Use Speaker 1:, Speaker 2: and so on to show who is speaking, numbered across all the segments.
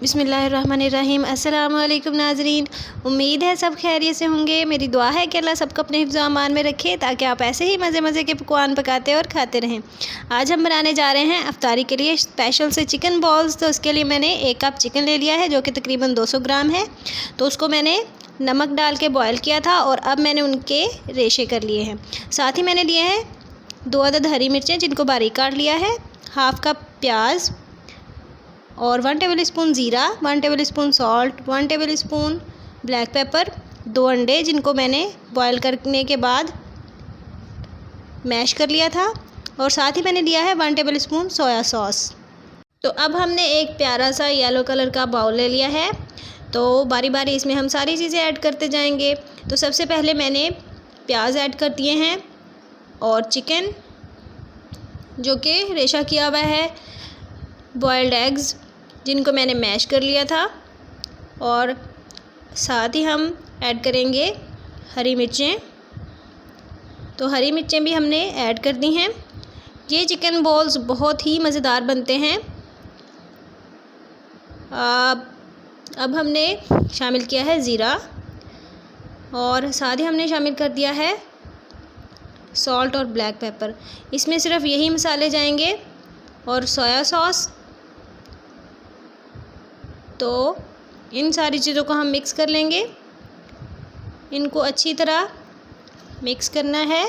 Speaker 1: बिस्मिल्लाहिर्रहमानिर्रहीम। अस्सलाम वालेकुम नाज़रीन, उम्मीद है सब खैरियत से होंगे। मेरी दुआ है कि अल्लाह सबको अपने हिफ्ज़ व अमान में रखे ताकि आप ऐसे ही मज़े मज़े के पकवान पकाते और खाते रहें। आज हम बनाने जा रहे हैं अफ्तारी के लिए स्पेशल से चिकन बॉल्स। तो उसके लिए मैंने 1 कप चिकन ले लिया है जो कि तकरीबन 200 ग्राम है। तो उसको मैंने नमक डाल के बॉयल किया था और अब मैंने उनके रेशे कर लिए हैं। साथ ही मैंने लिए हैं 2 अदद हरी मिर्चें जिनको बारीक काट लिया है, हाफ़ कप प्याज और 1 टेबलस्पून ज़ीरा, 1 tablespoon salt, 1 tablespoon black pepper, 2 अंडे जिनको मैंने बॉयल करने के बाद मैश कर लिया था और साथ ही मैंने लिया है 1 टेबलस्पून सोया सॉस। तो अब हमने एक प्यारा सा येलो कलर का बाउल ले लिया है। तो बारी बारी इसमें हम सारी चीज़ें ऐड करते जाएंगे। तो सबसे पहले मैंने प्याज ऐड कर दिए हैं और चिकन जो कि रेशा किया हुआ है, बॉयल्ड एग्स जिनको मैंने मैश कर लिया था और साथ ही हम ऐड करेंगे हरी मिर्चें। तो हरी मिर्चें भी हमने ऐड कर दी हैं। ये चिकन बॉल्स बहुत ही मज़ेदार बनते हैं। अब हमने शामिल किया है ज़ीरा और साथ ही हमने शामिल कर दिया है सॉल्ट और ब्लैक पेपर। इसमें सिर्फ यही मसाले जाएंगे और सोया सॉस। तो इन सारी चीज़ों को हम मिक्स कर लेंगे। इनको अच्छी तरह मिक्स करना है।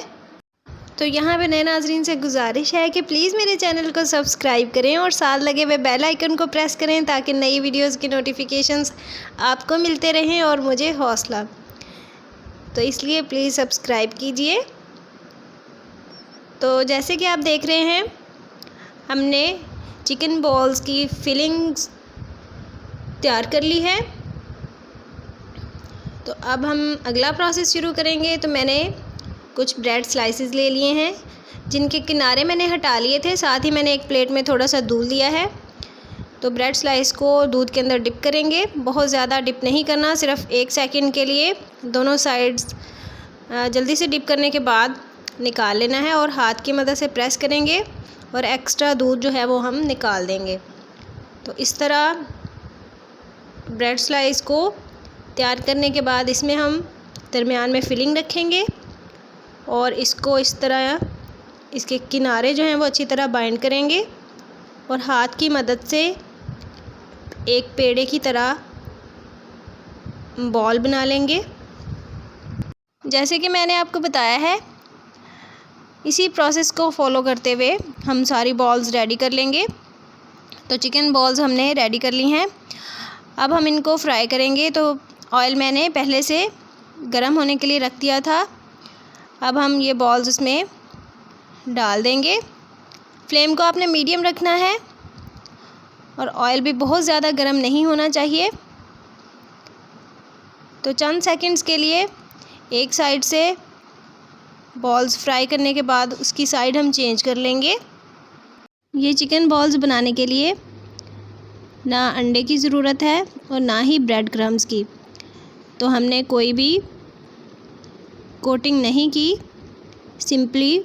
Speaker 1: तो यहाँ पे नए नाज़रीन से गुजारिश है कि प्लीज़ मेरे चैनल को सब्सक्राइब करें और साथ लगे हुए बेल आइकन को प्रेस करें ताकि नई वीडियोस की नोटिफिकेशंस आपको मिलते रहें और मुझे हौसला। तो इसलिए प्लीज़ सब्सक्राइब कीजिए। तो जैसे कि आप देख रहे हैं हमने चिकन बॉल्स की फिलिंग्स तैयार कर ली है। तो अब हम अगला प्रोसेस शुरू करेंगे। तो मैंने कुछ ब्रेड स्लाइसेस ले लिए हैं जिनके किनारे मैंने हटा लिए थे। साथ ही मैंने एक प्लेट में थोड़ा सा दूध लिया है। तो ब्रेड स्लाइस को दूध के अंदर डिप करेंगे। बहुत ज़्यादा डिप नहीं करना, सिर्फ 1 सेकंड के लिए दोनों साइड्स जल्दी से डिप करने के बाद निकाल लेना है और हाथ की मदद से प्रेस करेंगे और एक्स्ट्रा दूध जो है वो हम निकाल देंगे। तो इस तरह ब्रेड स्लाइस को तैयार करने के बाद इसमें हम दरमियान में फिलिंग रखेंगे और इसको इस तरह इसके किनारे जो हैं वो अच्छी तरह बाइंड करेंगे और हाथ की मदद से एक पेड़े की तरह बॉल बना लेंगे। जैसे कि मैंने आपको बताया है इसी प्रोसेस को फॉलो करते हुए हम सारी बॉल्स रेडी कर लेंगे। तो चिकन बॉल्स हमने रेडी कर ली हैं। अब हम इनको फ्राई करेंगे। तो ऑयल मैंने पहले से गर्म होने के लिए रख दिया था। अब हम ये बॉल्स इसमें डाल देंगे। फ्लेम को आपने मीडियम रखना है और ऑयल भी बहुत ज़्यादा गर्म नहीं होना चाहिए। तो चंद सेकंड्स के लिए एक साइड से बॉल्स फ्राई करने के बाद उसकी साइड हम चेंज कर लेंगे। ये चिकन बॉल्स बनाने के लिए ना अंडे की ज़रूरत है और ना ही ब्रेड क्रम्स की। तो हमने कोई भी कोटिंग नहीं की, सिंपली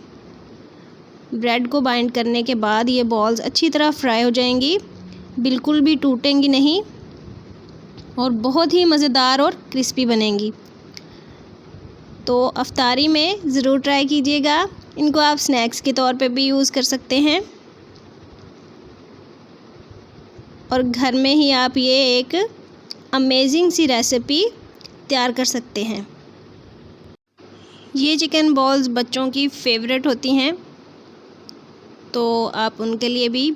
Speaker 1: ब्रेड को बाइंड करने के बाद ये बॉल्स अच्छी तरह फ्राई हो जाएंगी, बिल्कुल भी टूटेंगी नहीं और बहुत ही मज़ेदार और क्रिस्पी बनेंगी। तो अफ्तारी में ज़रूर ट्राई कीजिएगा। इनको आप स्नैक्स के तौर पे भी यूज़ कर सकते हैं और घर में ही आप ये एक अमेजिंग सी रेसिपी तैयार कर सकते हैं। ये चिकन बॉल्स बच्चों की फेवरेट होती हैं तो आप उनके लिए भी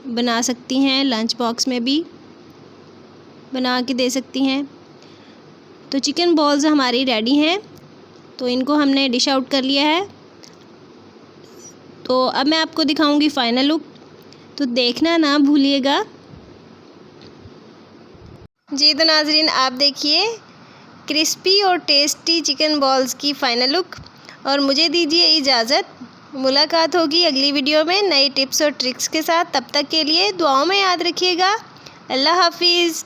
Speaker 1: बना सकती हैं, लंच बॉक्स में भी बना के दे सकती हैं। तो चिकन बॉल्स हमारी रेडी हैं। तो इनको हमने डिश आउट कर लिया है। तो अब मैं आपको दिखाऊंगी फ़ाइनल लुक, तो देखना ना भूलिएगा। जी तो नाज़रीन आप देखिए क्रिस्पी और टेस्टी चिकन बॉल्स की फ़ाइनल लुक और मुझे दीजिए इजाज़त। मुलाकात होगी अगली वीडियो में नई टिप्स और ट्रिक्स के साथ। तब तक के लिए दुआओं में याद रखिएगा। अल्लाह हाफिज़।